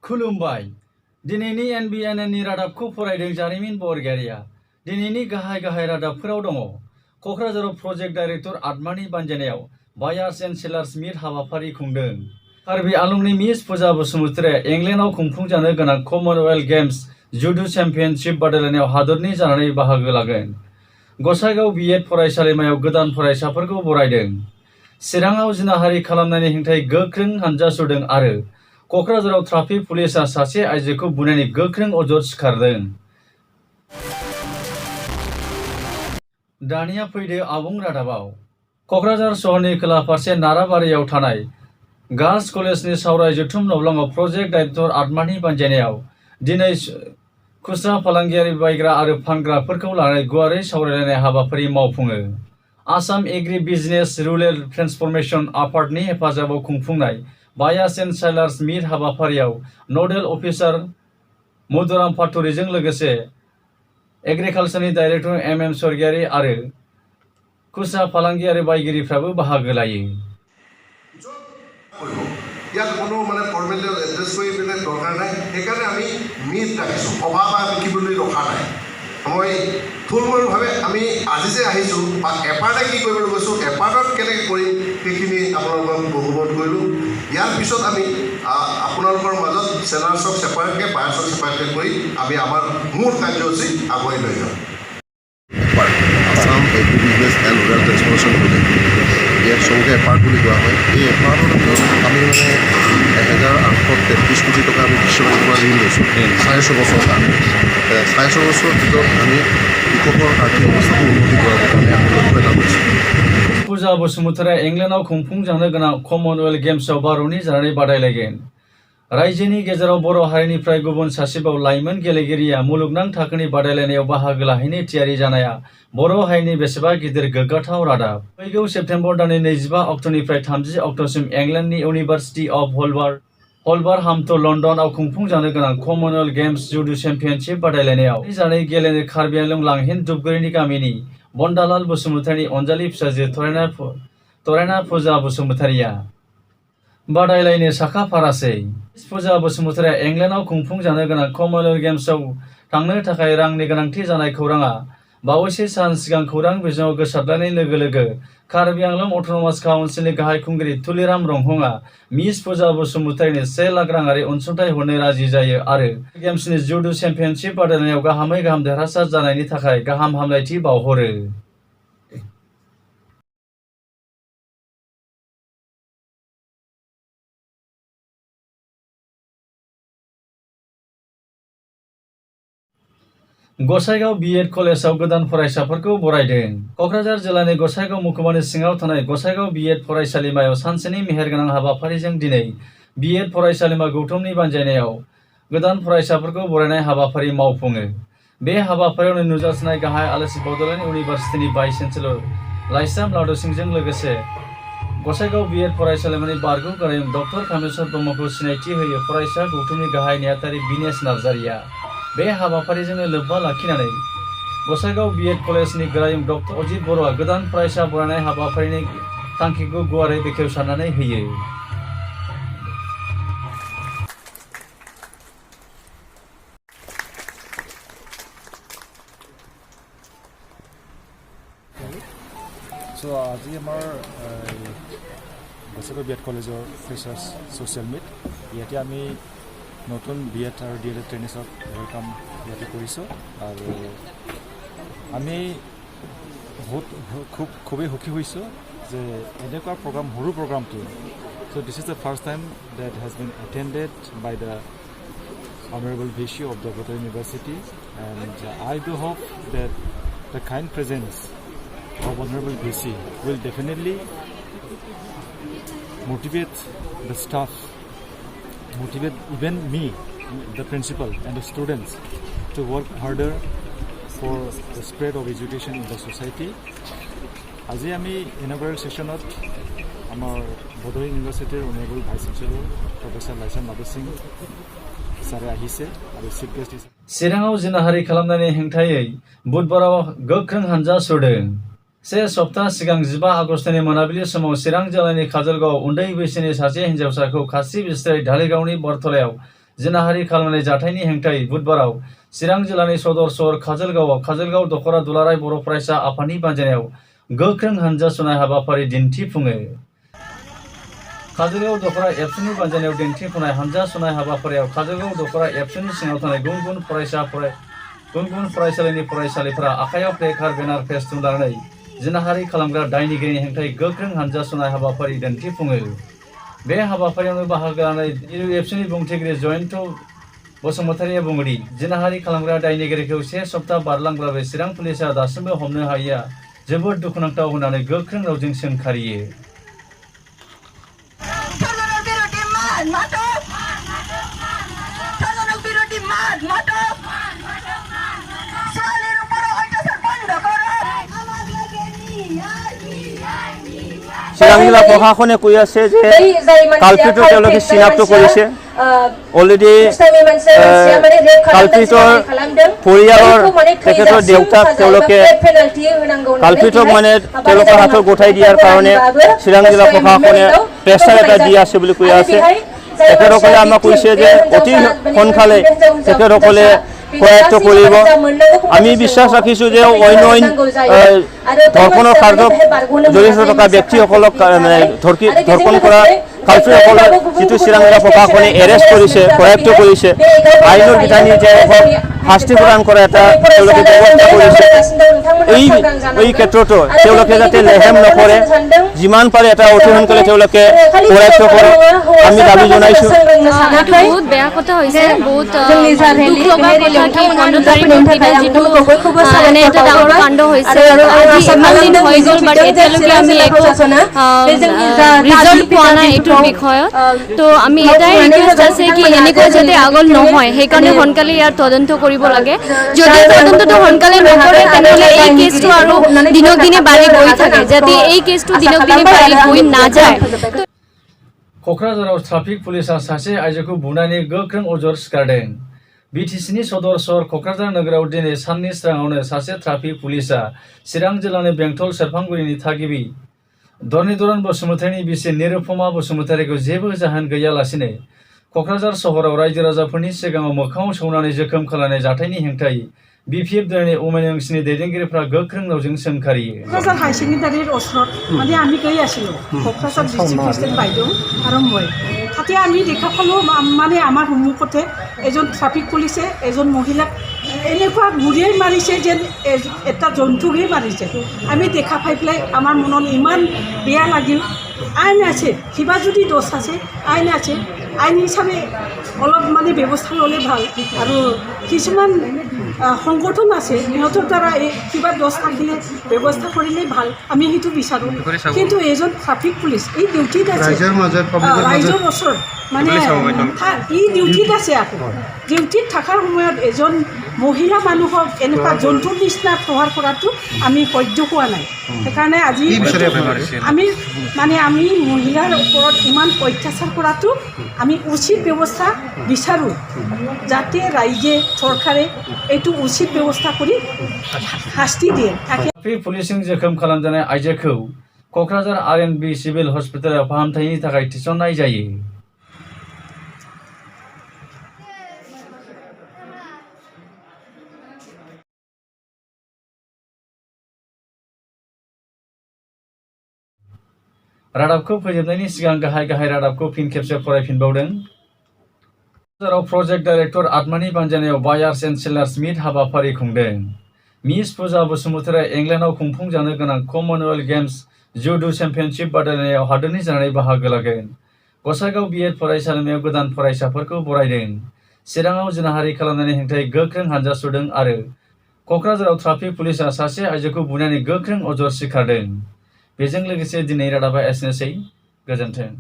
खुलुमबाय दिनैनि एनबिएननि रादाबखौ फरायदों जारिमिन बरगयारिया दिनैनि गाहाय रादाबफोराव दङ कक्राझाराव प्रजेक्ट डाइरेक्टर आत्मानि बानजायनायाव बायार्स एन्ड सेलार्स मिट हाबाफारि खुंदों कार्बि आंलंनि मिस फुजा बसुमतारिया इंलेन्डआव खुंफुंजानो गोनां कमनवेल्थ गेम्स जुडु चेम्पियनशिप बादायलायनायाव हादरनि जानानै बाहागो लागोन गसाइगाव बिएड फरायसालिमायाव गोदान फरायसाफोरखौ बरायदों चिराङाव जिनाहारि खालामनायनि हेंथायै गोख्रों हानजा सुरदों आरो कक्राझाराव ट्राफिक पुलिसआ सासे आइजोखौ बुनायनि गोख्रों अजद सिखारदों। दानिया फैदो आबुं रादाबाव कक्राझार सहरनि खोला फारसे नाराबारियाव थानाय गार्लस कलेजनि सावराय जथुम नबलाङाव प्रजेक्ट डाइरेक्टर आत्मानि बानजायनायाव दिनै खुस्रा फालांगियारि बायग्रा आरो फानग्राफोरखौ लानानै गुवारै सावरायलायनाय हाबाफारि मावफुङो आसाम एग्रि बिजनेस रुरेल ट्रेन्सफरमेशन आफादनि हेफाजाबाव खुंफुंनाय बायार्स एन्ड सेलार्स मिट हाबाफारियाव नडेल अफिसार मधुराम पाटुरिजों लोगोसे एग्रिकालचारनि डाइरेक्टर एम स्वर्गियारि आरो खुस्रा फालांगियारि बायगिरिफ्राबो बाहागो लायो। ইয়াত কোনো ফৰ্মেল এড্ৰেছ কৰি পেলাই দৰকাৰ নাই সেইকাৰণে আমি মিট ৰাখিছোঁ সভা বা বিকিবলৈ ৰখা নাই মই থুলমূলভাৱে আমি আজি যে আহিছোঁ বা এপাৰ্টে কি কৰিবলৈ গৈছোঁ এপাৰ্টত কেনেকৈ কৰিম সেইখিনি আপোনালোকক বহুবোধ কৰিলোঁ ইয়াৰ পিছত আমি আপোনালোকৰ মাজত চেলাৰ্ছক ছেপাৰেটকৈ বায়াৰ্ছক ছেপাৰেটকৈ কৰি আমি আমাৰ মূল কাৰ্যসূচী আগুৱাই লৈ যাম। Assam agri business and rural transformation project ইয়াক চমুকৈ এপাৰ্ট বুলি কোৱা হয় এই এপাৰ্টৰ আমি 1833 কোটি টকা আমি বিশ্বব্যাংকৰ পৰা ঋণ লৈছোঁ 4.5 বছৰৰ কাৰণে 4.5 বছৰৰ ভিতৰত আমি কৃষকৰ আৰ্থিক অৱস্থাটো উন্নতি কৰাৰ কাৰণে আমি লক্ষ্য এটা লৈছোঁ। फुजा बसुमतारिया इंलेन्डआव खुंफुंजानो गोनां कमनवेल्थ गेम्सआव भारतनि जानानै बादायलायगोन रायजोनि गेजेराव बर' हारिनिफ्राय गुबुन सासेबाव लाइमोन गेलेगिरिया मुलुगनां थाखोनि बादायलायनायाव बाहागो लाहैनो थियारि जानाया बर' हारिनि बेसेबा गिदिर गोग्गाथाव रादाब फैगौ सेप्तेम्बर दाननि 25 अक्ट'निफ्राय 30 अक्ट'सिम इंलेन्डनि इउनिभार्सिटि अफ हलबारहेम्पटन लन्दनआव खुंफुंजानो गोनां कमनवेल्थ गेम्स जुडु चेम्पियनशिप बादायलायनायाव जानाय गेलेनो कार्बि आंलं लांहिन धुपगुरिनि गामिनि बन्दालाल बसुमतारिनि अनजालि फिसाजो तरायना फुजा बसुमतारिया बादायलायनो साखा फारासै फुजा बसुमतारिया इंलेन्डआव खुंफुंजानो गोनां कमनवेल्थ गेम्सआव थांनो थाखाय रांनि गोनांथि जानाय खौराङा बावैसो सान सिगां खौरां बिजोङाव गोसारलायनाय लोगो लोगो कार्बि आंलं अट'नमास काउन्सिलनि गाहाय खुंगिरि तुलिराम रंहंआ मिस फुजा बसुमतारिनो 1 लाख राङारि अनसुंथाइ हरनो राजि जायो आरो गेम्सनि जुडु चेम्पियनशिप बादायलायनायाव गाहामै गाहाम देरहासार जानायनि थाखाय गाहाम हामलायथि बावहरो। गसाइगाव बिएड कलेजाव गोदान फरायसाफोरखौ बरायदों कक्राझार जिल्लानि गसाइगाव महकुमानि सिङाव थानाय गसाइगाव बिएड फरायसालिमायाव सानसेनि मेहेरगोनां हाबाफारिजों दिनै बिएड फरायसालिमा गौथुमनि बानजायनायाव गोदान फरायसाफोरखौ बरायनाय हाबाफारि मावफुङो बे हाबाफारियावनो नुजाथिनाय गाहाय आलासि बड'लेण्ड इउनिभार्सिटिनि भाइस चेन्सेलर लाइसाम लावदुसिंजों लोगोसे गसाइगाव बिएड फरायसालिमानि बारगौ गारायम डक्टर कामेश्वर ब्रह्मखौ सिनायथि होयो फरायसा गौथुमनि गाहाय नेहाथारि बिनेश नार्जारिया बे हाबाफारिजोंनो लोब्बा लाखिनानै गसाइगाव बिएड कलेजनि गारायम डक्टर अजित बर'आ गोदान फरायसा बरायनाय हाबाफारिनि थांखिखौ गुवारै बेखेवसारनानै होयो। আজি আমাৰ গসাইগাঁও বিএড কলেজৰ ফ্ৰেচাৰ্ছ ছ'চিয়েল মিট ইয়াতে আমি নতুন বিএড আৰু ডিএড ট্ৰেইনিছত ৱেলকাম ইয়াতে কৰিছোঁ আৰু আমি খুবেই সুখী হৈছোঁ যে এনেকুৱা সৰু প্ৰগ্ৰামটো so' this is the first time that has been attended by the Honorable VC of the Bodo University and I do hope that the kind presence of Honorable VC will definitely motivate the staff, motivate even me, the principal and the students to work harder for the spread of education in the society. আজি আমি inaugural sessionত আমাৰ Bodo Universityৰ Honorable Vice Chancellor Professor লাইছাম লাডুসিং सारे আহিছে আৰু chief guest चिराङाव जिनाहारि खालामनायनि हेंथायै बुधबाराव गोख्रों हानजा सुरदों से सप्ताह सिगां 15 आगस्तनि मोनाबिलि समाव चिरां जिल्लानि काजलगावआव उन्दै बैसोनि सासे हिन्जावसाखौ खास्रि बिस्राय धालिगावनि बरतलायाव जिनाहारि खालामनाय जाथायनि हेंथायै बुधबाराव चिरां जिल्लानि सदर सहर काजलगाव दखरा दुलाराय बर' फरायसा आफादनि बानजायनायाव गोख्रों हानजा सुनाय हाबाफारि दिन्थिफुङो। काजलगाव दखरा एबसुनि बानजायनायाव दिन्थिफुंनाय हानजा सुनाय हाबाफारियाव काजलगाव दखरा एबसुनि सिङाव थानाय गुबुन गुबुन फरायसालिनि फरायसालिफोरा आखायाव प्लेकार्ड बेनार फेस्टुन लानानै जिनाहारि खालामग्रा दायनिगिरिनि हेंथायै गोख्रों हानजा सुनाय हाबाफारि दिन्थिफुङो। बे हाबाफारियावनो बाहागो लानाय एबसुनि बुंथिगिरि जयन्त बसुमतारिया बुङोदि जिनाहारि खालामग्रा दायनिगिरिखौ 1 सप्ता बारलांब्लाबो चिरां पुलिसआ दासिमबो हमनो हायैया जोबोद दुखुनांथाव होननानै गोख्रों रावजों सोंखारियो। চিৰাং জিলা প্ৰশাসনে কৈ আছে যে কালপিটৰ তেওঁলোকে চিনাক্ত কৰিছে অলৰেডি কালপিটৰ পৰিয়ালৰ তেখেতৰ দেউতাক তেওঁলোকে কালপিটক মানে তেওঁলোকৰ হাতত গঠাই দিয়াৰ কাৰণে চিৰাং জিলা প্ৰশাসনে প্ৰেছাৰ এটা দি আছে বুলি কৈ আছে। তেখেতসকলে আমাক কৈছে যে অতি সোনকালে তেখেতসকলে প্ৰয়াস কৰিব। আমি বিশ্বাস ৰাখিছোঁ যে অন্য ধৰ্ষণৰ কাৰ্যত জড়িত থকা ব্যক্তিসকলক ধৰ্ষণ কৰা কালপিটসকলক যিটো চিৰাং জিলা প্ৰশাসনে এৰেষ্ট কৰিছে প্ৰয়াস কৰিছে আইনৰ বিধানী তেওঁলোকক শাস্তি প্ৰদান কৰা এটা তেওঁলোকে ব্যৱস্থা কৰিছে। এই ক্ষেত্ৰতো তেওঁলোকে যাতে লেহেম নকৰে যিমান পাৰে এটা অতি সোনকালে তেওঁলোকে প্ৰয়াস কৰে আমি দাবী জনাইছোঁ। বহুত বেয়া কথা হৈছে, বহুত দুখ লগা কথা কি 15 তাৰিখে যিটো মানে এটা ডাঙৰ কাণ্ড হৈছে আজি ইমান দিন হৈ গ'ল বাট এতিয়ালৈকে আমি একো ৰিজাল্ট পোৱা নাই এইটোৰ বিষয়ত। তো আমি এটাই ৰিকুৱেষ্ট আছে কি এনেকুৱা যাতে আগল নহয় সেইকাৰণে সোনকালে ইয়াৰ তদন্ত কৰিব লাগে। যদি তদন্তটো সোনকালে নকৰে তেনেহ'লে এই কেছটো আৰু দিনক দিনে বাঢ়ি গৈ থাকে, যাতে এই কেছটো দিনক দিনে বাঢ়ি গৈ নাযায়। क'क्राझाराव ट्राफिक पुलिसा सासे आइजोखौ बुनायनि गोख्रों अजद सिखारदों। बिटिसिनि सदर सहर क'क्राझार नोगोराव दिनै साननि सोराङावनो सासे ट्राफिक पुलिसा चिरां जिल्लानि बेंटल सेरफांगुरिनि थागिबि धरनीधरन बसुमतारिनि बिसि निरुपमा बसुमतारिखौ जेबो जाहोन गैयालासिनो क'क्राझार सहराव रायजो राजाफोरनि सिगाङाव मोखाङाव सौनानै जोखोम खालामनाय जाथायनि हेंथायै बिपिएफ दलनि उमेन ओंसिनि दैदेनगिरिफ्रा गोख्रों रावजों सोंखारियो। क'क्राझार हाई सेकेन्डारीर ओसरत माने आमी गई आसिलो क'क्राझार डिस्ट्रिक्ट प्रेसिडेन्ट বাইদেউ আৰু মই তাতে আমি দেখা পালোঁ মানে আমাৰ সন্মুখতে এজন ট্ৰাফিক পুলিচে এজন মহিলাক এনেকুৱা গুৰিয়াই মাৰিছে যেন এটা জন্তুকেই মাৰিছে। আমি দেখা পাই পেলাই আমাৰ মনত ইমান বেয়া লাগিল। আইন আছে, কিবা যদি দোষ আছে আইন আছে, আইন হিচাপে অলপ মানে ব্যৱস্থা ল'লে ভাল। আৰু কিছুমান সংগঠন আছে সিহঁতৰ দ্বাৰা এই কিবা দোষ থাকিলে ব্যৱস্থা কৰিলেই ভাল, আমি সেইটো বিচাৰোঁ। কিন্তু এজন ট্ৰাফিক পুলিচ এই ডিউটিত আছে ৰাইজৰ ওচৰত মানে ই ডিউটিত আছে। আকৌ ডিউটিত থকাৰ সময়ত এজন মহিলা মানুহক এনেকুৱা জন্তুৰ নিচিনা ব্যৱহাৰ কৰাটো আমি সহ্য হোৱা নাই। সেইকাৰণে আজি আমি মহিলাৰ ওপৰত ইমান অত্যাচাৰ কৰাটো আমি উচিত ব্যৱস্থা বিচাৰোঁ, যাতে ৰাইজে চৰকাৰে এইটো উচিত ব্যৱস্থা কৰি শাস্তি দিয়ে। ट्राफिक पुलिसजों जोखोम खालामजानाय आइजोखौ क'क्राझार आर.एन.बी. सिभिल हस्पिटालाव फाहामथायनि थाखाय थिसननाय जायो। रादाबखौ फोजोबनायनि सिगां गाहाय रादाबखौ फिन खेबसे फरायफिनबावदों। क'क्राझाराव प्रजेक्ट डाइरेक्टर आत्मानि बानजायनायाव बायार्स एन्ड सेलार्स मिट हाबाफारि खुंदों। मिस फुजा बसुमतारिया इंलेन्डआव खुंफुंजानो गोनां कमनवेल्थ गेम्स जुडु चेम्पियनशिप बादायलायनायाव हादोरनि जानानै बाहागो लागोन। गसाइगाव बिएड फरायसालिमायाव गोदान फरायसाफोरखौ बरायदों। चिराङाव जिनाहारि खालामनायनि हेंथायै गोख्रों हानजा सुदों आरो क'क्राझाराव ट्राफिक पुलिसा सासे आइजोखौ बुनायनि गोख्रों अजद सिखारदों। बेजों लोगोसे दिनै रादाबा एसेनोसै। गोजोन्थों।